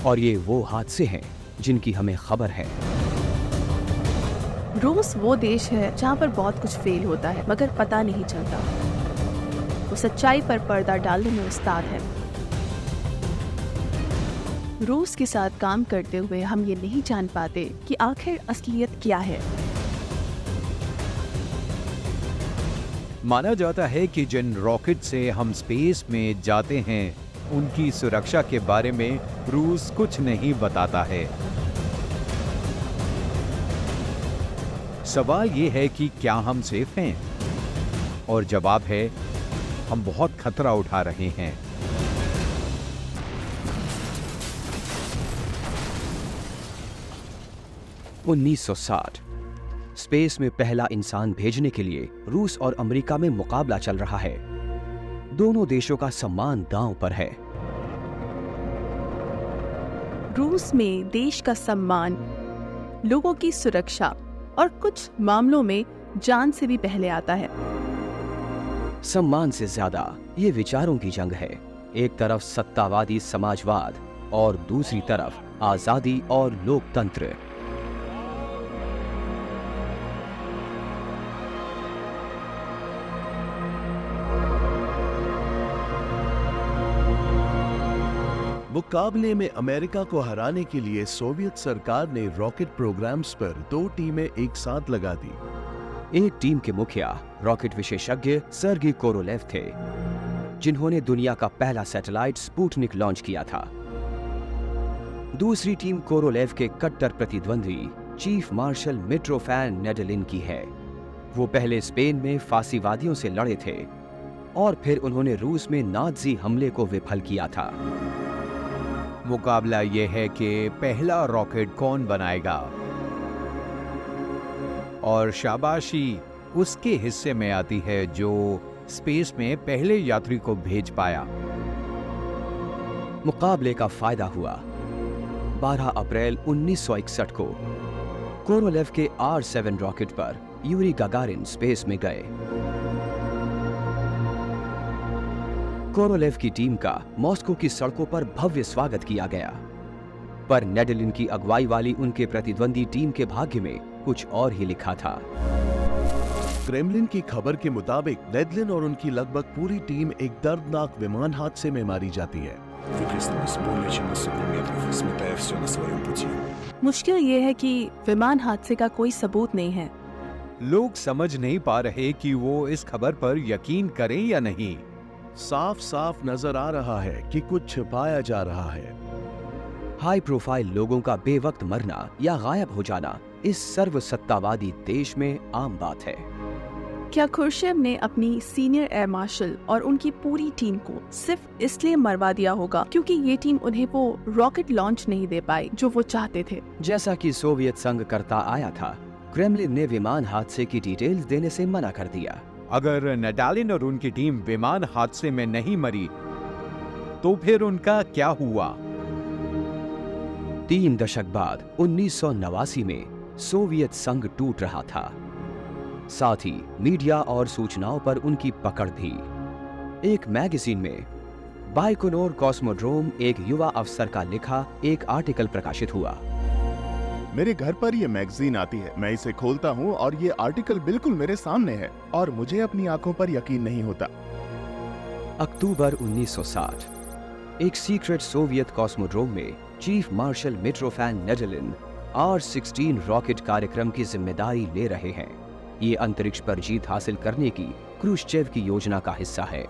और ये वो हादसे हैं जिनकी हमें खबर है। रूस वो देश है जहाँ पर बहुत कुछ फेल होता है मगर पता नहीं चलता। वो सच्चाई पर पर्दा डालने में उस्ताद है। रूस के साथ काम करते हुए हम ये नहीं जान पाते कि आखिर असलियत क्या है। माना जाता है कि जिन रॉकेट से हम स्पेस में जाते हैं उनकी सुरक्षा के बारे में रूस कुछ नहीं बताता है। सवाल ये है कि क्या हम सेफ हैं? और जवाब है हम बहुत खतरा उठा रहे हैं। – 1960 स्पेस में पहला इंसान भेजने के लिए रूस और अमेरिका में मुकाबला चल रहा है। दोनों देशों का सम्मान दांव पर है। रूस में देश का सम्मान, लोगों की सुरक्षा और कुछ मामलों में जान से भी पहले आता है। सम्मान से ज्यादा ये विचारों की जंग है। एक तरफ सत्तावादी समाजवाद और दूसरी तरफ आजादी और लोकतंत्र। मुकाबले में अमेरिका को हराने के लिए सोवियत सरकार ने रॉकेट प्रोग्राम्स पर 2 टीमें एक साथ लगा दी। एक टीम के मुखिया रॉकेट विशेषज्ञ सर्गी कोरोलेव थे, जिन्होंने दुनिया का पहला सैटेलाइट स्पुतनिक लॉन्च किया था। दूसरी टीम कोरोलेव के कट्टर प्रतिद्वंदी चीफ मार्शल मिट्रोफैन नेडेलिन की है। वो पहले स्पेन में फांसीवादियों से लड़े थे और फिर उन्होंने रूस में नाज़ी हमले को विफल किया था। मुकाबला यह है कि पहला रॉकेट कौन बनाएगा और शाबाशी उसके हिस्से में आती है जो स्पेस में पहले यात्री को भेज पाया। मुकाबले का फायदा हुआ। 12 अप्रैल 1961 को कोरोलेव के R7 रॉकेट पर यूरी गागारिन स्पेस में गए। कोरोलेव की टीम का मॉस्को की सड़कों पर भव्य स्वागत किया गया, पर नेडेलिन की अगुवाई वाली उनके प्रतिद्वंदी टीम के भाग्य में कुछ और ही लिखा था। क्रेमलिन की खबर के मुताबिक नेदलिन और उनकी लगभग पूरी टीम एक दर्दनाक विमान हादसे में मारी जाती है। मुश्किल ये है कि विमान हादसे का कोई सबूत नहीं है। लोग समझ नहीं पा रहे कि वो इस खबर पर यकीन करें या नहीं। साफ साफ नजर आ रहा है कि कुछ छिपाया जा रहा है। हाई प्रोफाइल लोगों का बेवक्त मरना या गायब हो जाना इस सर्वसत्तावादी देश में आम बात है। क्या खुर्शीद ने अपनी सीनियर एयर मार्शल और उनकी पूरी टीम को सिर्फ इसलिए मरवा दिया होगा क्योंकि ये टीम उन्हें वो रॉकेट लॉन्च नहीं दे पाई जो वो चाहते थे? जैसा कि सोवियत संघ करता आया था, क्रेमलिन ने विमान हादसे की डिटेल्स देने से मना कर दिया। अगर नेडालिन और उनकी टीम विमान हादसे में नहीं मरी तो फिर उनका क्या हुआ? 3 दशक बाद 1989 में सोवियत संघ टूट रहा था। साथ ही मीडिया और सूचनाओं पर उनकी पकड़ भी। एक मैगजीन में बाइकोनोर कॉस्मोड्रोम एक युवा अफसर का लिखा एक आर्टिकल प्रकाशित हुआ। मेरे घर पर ये मैगजीन आती है, मैं इसे खोलता हूँ और ये आर्टिकल बिल्कुल मेरे सामने है और मुझे अपनी आंखों पर यकीन नहीं होता। अक्टूबर 1960 एक सीक्रेट सोवियत कॉस्मोड्रोम में चीफ मार्शल मिट्रोफान नेडलिन R-16 रॉकेट कार्यक्रम की जिम्मेदारी ले रहे हैं। ये अंतरिक्ष पर जीत हासिल करने की क्रूश्चेव की योजना का हिस्सा है।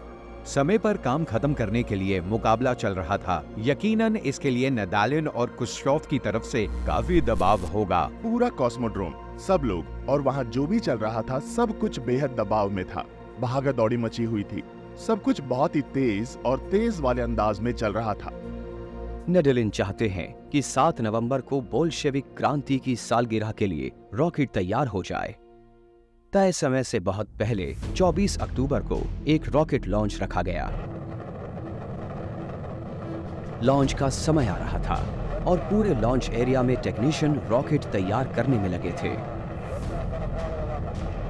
समय पर काम खत्म करने के लिए मुकाबला चल रहा था। यकीनन इसके लिए नेडालिन और खुश्चोव की तरफ से काफी दबाव होगा। पूरा कॉस्मोड्रोम, सब लोग और वहाँ जो भी चल रहा था सब कुछ बेहद दबाव में था। भागा दौड़ी मची हुई थी। सब कुछ बहुत ही तेज और तेज वाले अंदाज में चल रहा था। नेडलिन चाहते हैं कि 7 नवंबर को बोल्शेविक क्रांति की सालगिरह के लिए रॉकेट तैयार हो जाए। तय समय से बहुत पहले 24 अक्टूबर को एक रॉकेट लॉन्च रखा गया। लॉन्च का समय आ रहा था और पूरे लॉन्च एरिया में टेक्नीशियन रॉकेट तैयार करने में लगे थे।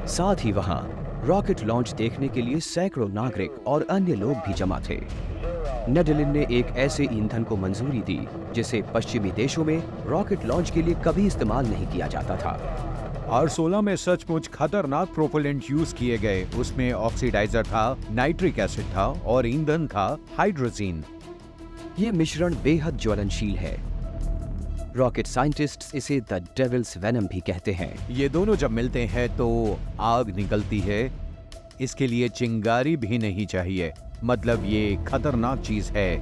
साथ ही वहां रॉकेट लॉन्च देखने के लिए सैकड़ों नागरिक और अन्य लोग भी जमा थे। नेडलिन ने एक ऐसे ईंधन को मंजूरी दी जिसे पश्चिमी देशों में रॉकेट लॉन्च के लिए कभी इस्तेमाल नहीं किया जाता था। R-16 में सचमुच खतरनाक प्रोपेलेंट यूज किए गए। उसमें ऑक्सीडाइजर था, नाइट्रिक एसिड था और ईंधन था हाइड्रोजीन। ये मिश्रण बेहद ज्वलनशील है। रॉकेट साइंटिस्ट्स इसे द डेविल्स वेनम भी कहते हैं। ये दोनों जब मिलते हैं तो आग निकलती है। इसके लिए चिंगारी भी नहीं चाहिए, मतलब ये खतरनाक चीज है।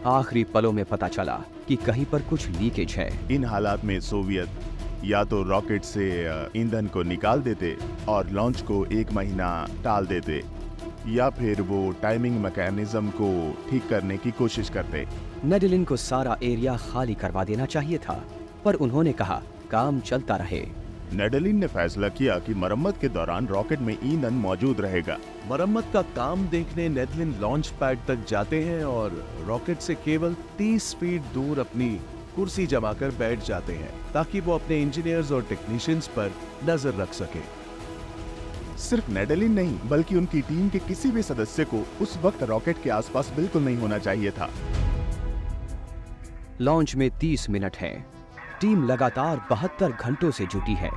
आखिरी पलों में पता चला कि कहीं पर कुछ लीकेज है। इन हालात में सोवियत या तो रॉकेट से ईंधन को निकाल देते और लॉन्च को 1 महीना टाल देते, या फिर वो टाइमिंग मैकेनिज्म को ठीक करने की कोशिश करते। नेडलिन को सारा एरिया खाली करवा देना चाहिए था, पर उन्होंने कहा काम चलता रहे। नेडलिन ने फैसला किया कि मरम्मत के दौरान रॉकेट में ईंधन मौजूद रहेगा। मरम्मत का काम देखने नेदलिन लॉन्च पैड तक जाते हैं और रॉकेट से केवल 30 फीट दूर अपनी कुर्सी जमाकर बैठ जाते हैं ताकि वो अपने इंजीनियर्स और टेक्नीशियंस पर नजर रख सके। सिर्फ नेडलिन नहीं बल्कि उनकी टीम के किसी भी सदस्य को उस वक्त रॉकेट के आसपास बिल्कुल नहीं होना चाहिए था। लॉन्च में 30 मिनट हैं। टीम लगातार 72 घंटों से जुटी है।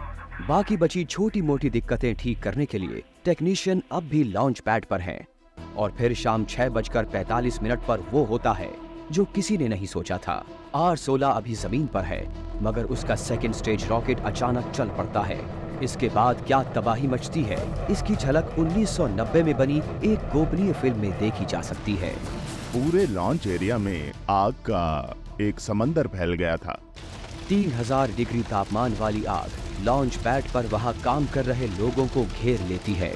बाकी बची छोटी मोटी दिक्कतें ठीक करने के लिए टेक्नीशियन अब भी लॉन्च पैड पर हैं। और फिर शाम 6:45 पर वो होता है जो किसी ने नहीं सोचा था। R-16 अभी जमीन पर है, मगर उसका सेकंड स्टेज रॉकेट अचानक चल पड़ता है। इसके बाद क्या तबाही मचती है, इसकी झलक 1990 में बनी एक गोपनीय फिल्म में देखी जा सकती है। पूरे लॉन्च एरिया में आग का एक समंदर फैल गया था। 3000 डिग्री तापमान वाली आग लॉन्च पैड पर वहां काम कर रहे लोगों को घेर लेती है।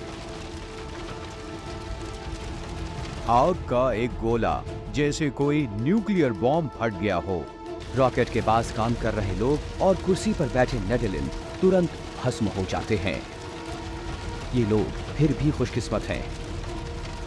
आग का एक गोला जैसे कोई न्यूक्लियर बॉम्ब फट गया हो। रॉकेट के पास काम कर रहे लोग और कुर्सी पर बैठे नेडलिन तुरंत भस्म हो जाते हैं। ये लोग फिर भी खुशकिस्मत हैं।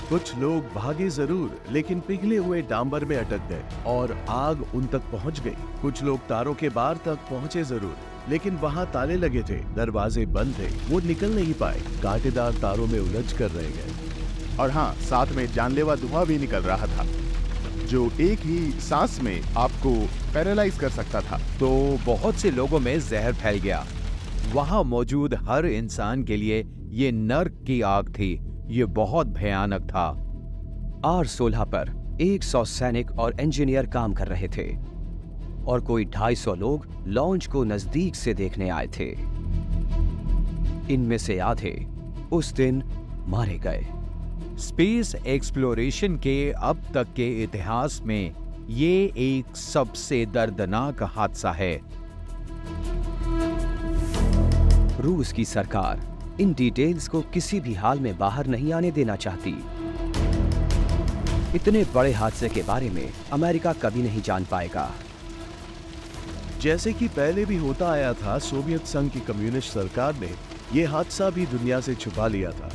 कुछ लोग भागे जरूर, लेकिन पिघले हुए डांबर में अटक गए और आग उन तक पहुंच गई। कुछ लोग तारों के बार तक पहुंचे जरूर, लेकिन वहां ताले लगे थे, दरवाजे बंद थे, वो निकल नहीं पाए, कांटेदार तारों में उलझ कर रह गए। और हाँ, साथ में जानलेवा धुआं भी निकल रहा था। जो एक ही सांस में आपको पैरालाइज कर सकता था। तो बहुत से लोगों में जहर फैल गया। वहां मौजूद हर इंसान के लिए ये नर्क की आग थी। ये बहुत भयानक था। R-16 पर 100 सैनिक और इंजीनियर काम कर रहे थे और कोई 250 लोग लॉन्च को नजदीक से देखने आए थे। इनमें से आधे उस दिन मारे गए। स्पेस एक्सप्लोरेशन के अब तक के इतिहास में ये एक सबसे दर्दनाक हादसा है। रूस की सरकार इन डिटेल्स को किसी भी हाल में बाहर नहीं आने देना चाहती। इतने बड़े हादसे के बारे में अमेरिका कभी नहीं जान पाएगा। जैसे कि पहले भी होता आया था, सोवियत संघ की कम्युनिस्ट सरकार ने यह हादसा भी दुनिया से छुपा लिया था।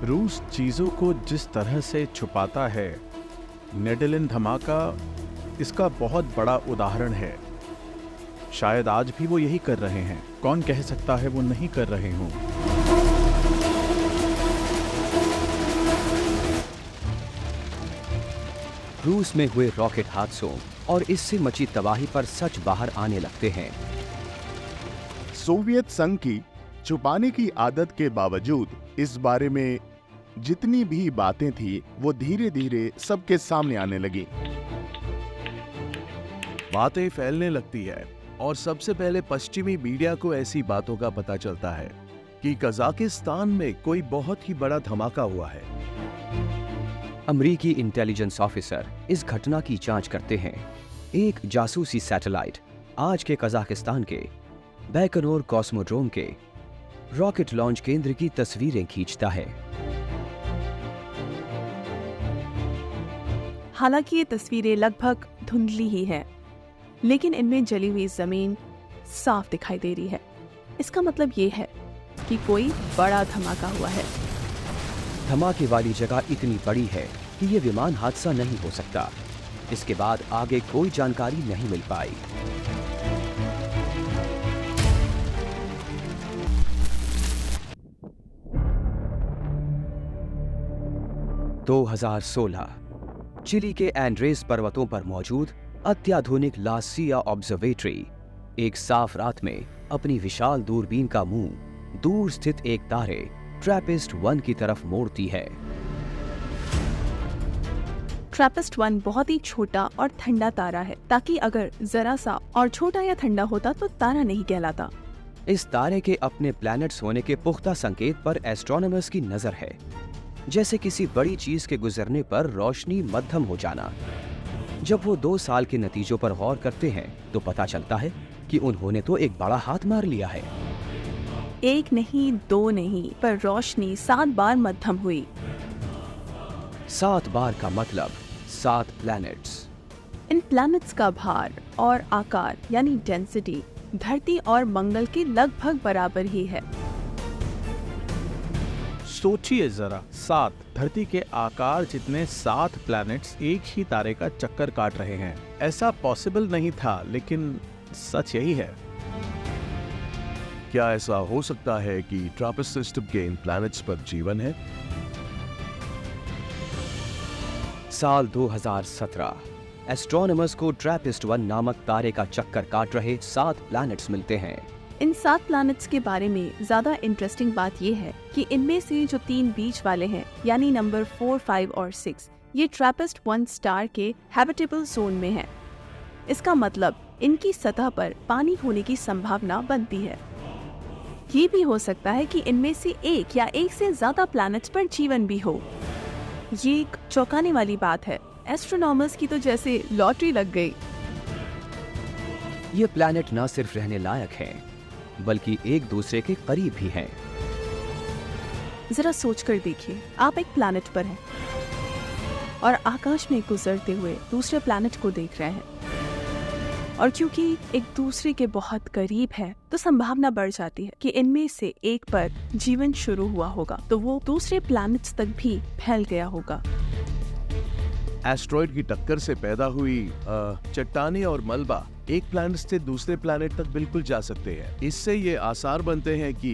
रूस चीजों को जिस तरह से छुपाता है, नेडलिन धमाका इसका बहुत बड़ा उदाहरण है। शायद आज भी वो यही कर रहे हैं। कौन कह सकता है वो नहीं कर रहे हों। रूस में हुए रॉकेट हादसों और इससे मची तबाही पर सच बाहर आने लगते हैं। सोवियत संघ की छुपाने की आदत के बावजूद इस बारे में जितनी भी बातें थी वो धीरे धीरे सबके सामने आने लगी। बातें फैलने लगती है और सबसे पहले पश्चिमी मीडिया को ऐसी बातों का पता चलता है कि कजाकिस्तान में कोई बहुत ही बड़ा धमाका हुआ है। अमरीकी इंटेलिजेंस ऑफिसर इस घटना की जांच करते हैं। एक जासूसी सैटेलाइट आज के कजाकिस्तान के बैकनोर कॉस्मोड्रोम के रॉकेट लॉन्च केंद्र की तस्वीरें खींचता है। हालांकि ये तस्वीरें लगभग धुंधली ही हैं, लेकिन इनमें जली हुई जमीन साफ दिखाई दे रही है। इसका मतलब ये है कि कोई बड़ा धमाका हुआ है। धमाके वाली जगह इतनी बड़ी है कि ये विमान हादसा नहीं हो सकता। इसके बाद आगे कोई जानकारी नहीं मिल पाई। दो 2016 चिली के एंड्रेस पर्वतों पर मौजूद अत्याधुनिक ला सिया ऑब्जर्वेटरी एक साफ रात में अपनी विशाल दूरबीन का मुंह दूर स्थित एक तारे ट्रैपिस्ट-1 की तरफ मोड़ती है। ट्रैपिस्ट-1 बहुत ही छोटा और ठंडा तारा है, ताकि अगर जरा सा और छोटा या ठंडा होता तो तारा नहीं कहलाता। इस तारे के अपने प्लैनेट्स होने के पुख्ता संकेत पर एस्ट्रोनॉमर्स की नजर है, जैसे किसी बड़ी चीज के गुजरने पर रोशनी मध्यम हो जाना। जब वो 2 साल के नतीजों पर गौर करते हैं तो पता चलता है कि उन्होंने तो एक बड़ा हाथ मार लिया है। 1 नहीं 2 नहीं, पर रोशनी 7 बार मध्यम हुई। 7 बार का मतलब 7 प्लैनेट्स। इन प्लैनेट्स का भार और आकार यानी डेंसिटी धरती और मंगल के लगभग बराबर ही है। सोचिए जरा, 7 धरती के आकार जितने 7 प्लैनेट्स एक ही तारे का चक्कर काट रहे हैं। ऐसा पॉसिबल नहीं था, लेकिन सच यही है। क्या ऐसा हो सकता है कि ट्रैपिस्ट सिस्टम के इन प्लैनेट्स पर जीवन है? साल 2017 एस्ट्रोनॉमर्स को ट्रैपिस्ट-1 नामक तारे का चक्कर काट रहे 7 प्लैनेट्स मिलते हैं। इन 7 प्लैनेट्स के बारे में ज्यादा इंटरेस्टिंग बात यह है कि इनमें से जो 3 बीच वाले हैं, यानी नंबर 4, 5 और 6, ये ट्रैपिस्ट-1 स्टार के हैबिटेबल जोन में हैं। इसका मतलब इनकी सतह पर पानी होने की संभावना बनती है। ये भी हो सकता है कि इनमें से एक या एक से ज्यादा प्लैनेट्स पर जीवन भी हो। ये एक चौंकाने वाली बात है। एस्ट्रोनॉमर्स की तो जैसे लॉटरी लग गई। ये प्लैनेट न सिर्फ रहने लायक हैं, बल्कि एक दूसरे के करीब भी हैं। जरा सोचकर देखिए, आप एक प्लैनेट पर हैं और आकाश में गुजरते हुए दूसरे प्लैनेट को देख रहे हैं, और क्योंकि एक दूसरे के बहुत करीब है तो संभावना बढ़ जाती है कि इनमें से एक पर जीवन शुरू हुआ होगा, तो वो दूसरे प्लैनेट्स तक भी फैल गया होगा। एस्ट्रॉइड की टक्कर से पैदा हुई चट्टानें और मलबा एक प्लैनेट से दूसरे प्लैनेट तक बिल्कुल जा सकते हैं। इससे ये आसार बनते हैं कि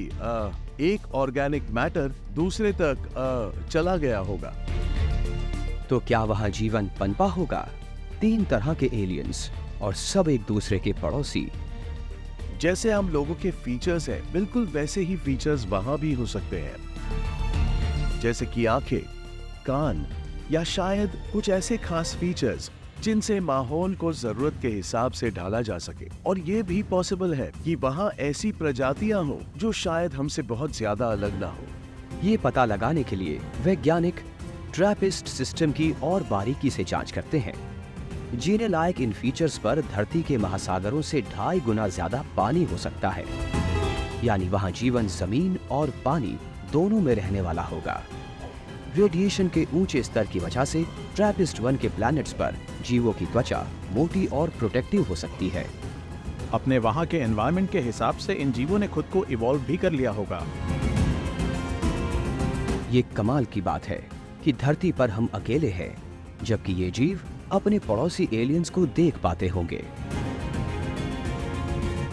एक ऑर्गेनिक मैटर दूसरे तक चला गया होगा। तो क्या वहाँ जीवन पनपा होगा? 3 तरह के एलियंस और सब एक दूसरे के पड़ोसी। जैसे हम लोगों के फीचर्स हैं, बिल्कुल वैसे ही फीचर्स वहां भी हो सकते हैं, जैसे कि आंखें, कान या शायद कुछ ऐसे खास फीचर्स जिनसे माहौल को जरूरत के हिसाब से ढाला जा सके। और ये भी पॉसिबल है कि वहां ऐसी प्रजातियां हो जो शायद हमसे बहुत ज्यादा अलग ना हो। ये पता लगाने के लिए वैज्ञानिक ट्रैपिस्ट सिस्टम की और बारीकी से जांच करते हैं। जीने लायक इन फीचर्स पर धरती के महासागरों से 2.5 गुना ज्यादा पानी हो सकता है, यानी वहां जीवन जमीन और पानी दोनों में रहने वाला होगा। रेडिएशन के ऊंचे स्तर की वजह से ट्रैपिस्ट 1 के प्लैनेट्स पर जीवों की त्वचा मोटी और प्रोटेक्टिव हो सकती है। अपने वहाँ के एनवायरनमेंट के हिसाब से इन जीवों ने खुद को इवॉल्व भी कर लिया होगा। ये कमाल की बात है कि धरती पर हम अकेले हैं, जबकि ये जीव अपने पड़ोसी एलियंस को देख पाते होंगे।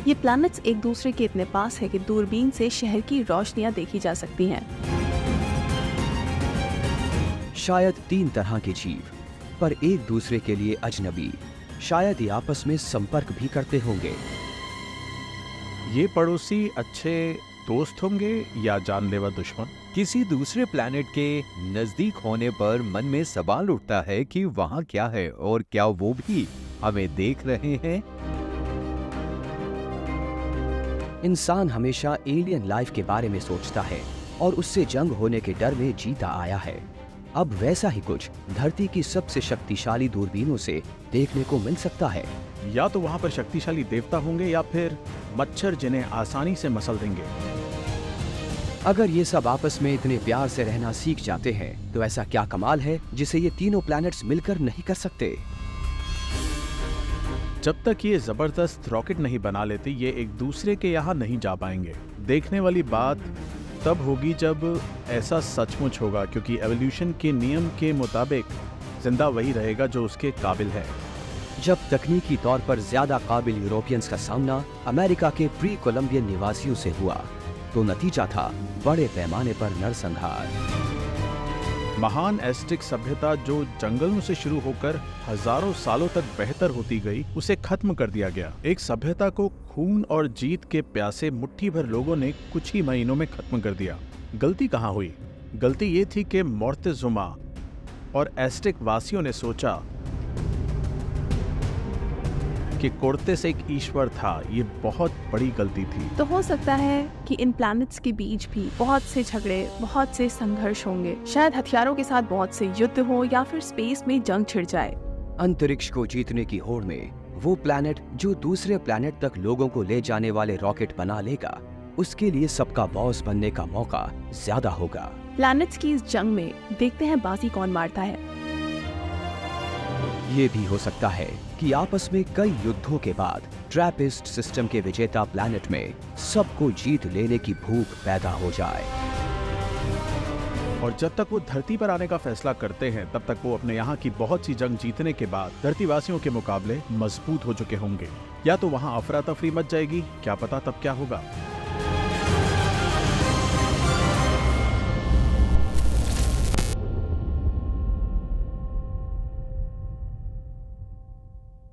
ये प्लैनेट्स एक दूसरे के इतने पास है कि दूरबीन से शहर की रोशनियां देखी जा सकती हैं। शायद 3 तरह के जीव, पर एक दूसरे के लिए अजनबी। शायद ये आपस में संपर्क भी करते होंगे। ये पड़ोसी अच्छे दोस्त होंगे या जानलेवा दुश्मन? किसी दूसरे प्लैनेट के नजदीक होने पर मन में सवाल उठता है कि वहाँ क्या है और क्या वो भी हमें देख रहे हैं। इंसान हमेशा एलियन लाइफ के बारे में सोचता है और उससे जंग होने के डर में जीता आया है। अब वैसा ही कुछ धरती की सबसे शक्तिशाली दूरबीनों से देखने को मिल सकता है। या तो वहाँ पर शक्तिशाली देवता होंगे या फिर मच्छर जिन्हें आसानी से मसल देंगे। अगर ये सब आपस में इतने प्यार से रहना सीख जाते हैं तो ऐसा क्या कमाल है जिसे ये तीनों प्लैनेट्स मिलकर नहीं कर सकते। जब तक ये जबरदस्त रॉकेट नहीं बना लेते, ये एक दूसरे के यहाँ नहीं जा पाएंगे। देखने वाली बात तब होगी जब ऐसा सचमुच होगा, क्योंकि एवोल्यूशन के नियम के मुताबिक जिंदा वही रहेगा जो उसके काबिल है। जब तकनीकी तौर पर ज्यादा काबिल यूरोपियंस का सामना अमेरिका के प्री कोलंबियन निवासियों से हुआ तो नतीजा था बड़े पैमाने पर नरसंहार। महान एस्टिक सभ्यता जो जंगलों से शुरू होकर हजारों सालों तक बेहतर होती गई, उसे खत्म कर दिया गया। एक सभ्यता को खून और जीत के प्यासे मुट्ठी भर लोगों ने कुछ ही महीनों में खत्म कर दिया। गलती कहाँ हुई? गलती ये थी कि मोर्तेजुमा और एस्टिक वासियों ने सोचा कि कोर्तेस एक ईश्वर था। ये बहुत बड़ी गलती थी। तो हो सकता है कि इन प्लैनेट्स के बीच भी बहुत से झगड़े, बहुत से संघर्ष होंगे। शायद हथियारों के साथ बहुत से युद्ध हो या फिर स्पेस में जंग छिड़ जाए। अंतरिक्ष को जीतने की होड़ में वो प्लैनेट जो दूसरे प्लैनेट तक लोगों को ले जाने वाले रॉकेट बना लेगा, उसके लिए सबका बॉस बनने का मौका ज्यादा होगा। प्लैनेट्स की इस जंग में देखते हैं बाजी कौन मारता है। ये भी हो सकता है कि आपस में कई युद्धों के बाद ट्रैपिस्ट सिस्टम के विजेता प्लैनेट में सबको जीत लेने की भूख पैदा हो जाए। और जब तक वो धरती पर आने का फैसला करते हैं, तब तक वो अपने यहाँ की बहुत सी जंग जीतने के बाद धरतीवासियों के मुकाबले मजबूत हो चुके होंगे। या तो वहाँ अफरा तफरी मच जाएगी, क्या पता तब क्या होगा।